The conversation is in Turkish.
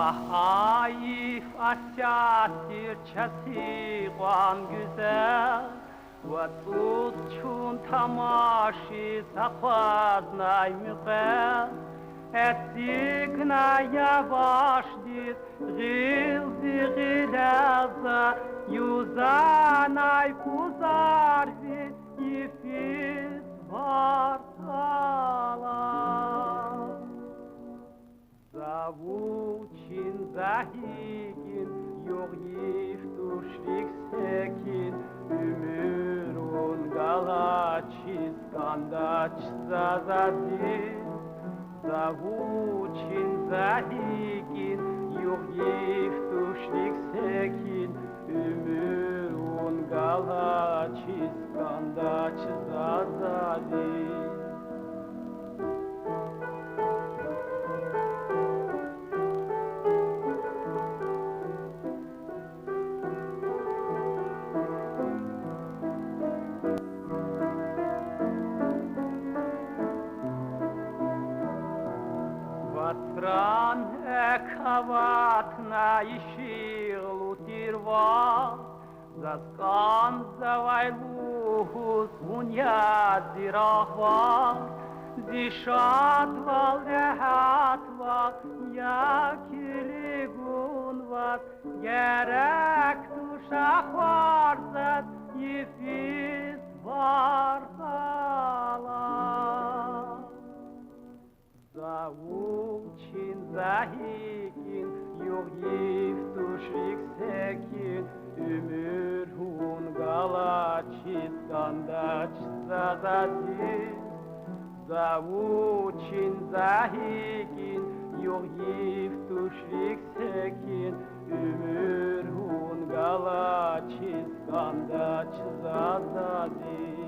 Hayif asyatir çasiqan güzel Ve tutçun tamaşi sakvaznay müqel Etsikna yavaş dit gilzi gilaza Yuzanay kuzarzi yifis vartala Zavuçin zahigin yok yiftuşlik sekin Ümürun galaçis kandaç zazadin Zavuçin zahigin yok yiftuşlik sekin Ümürun galaçis kandaç zazadin Vatran ekavat na ishiglu tirva Zaskan zavailuhus bunyad zirahva Zishatva lehatva yakiligun vat Gerek tuşahvarzat yifis vartala Zavuçin zahigin yok yiftuşlik sekin Ümür hun galaçis kandaç zazadin Zavuçin zahigin yok yiftuşlik sekin Ümür hun galaçis kandaç zazadin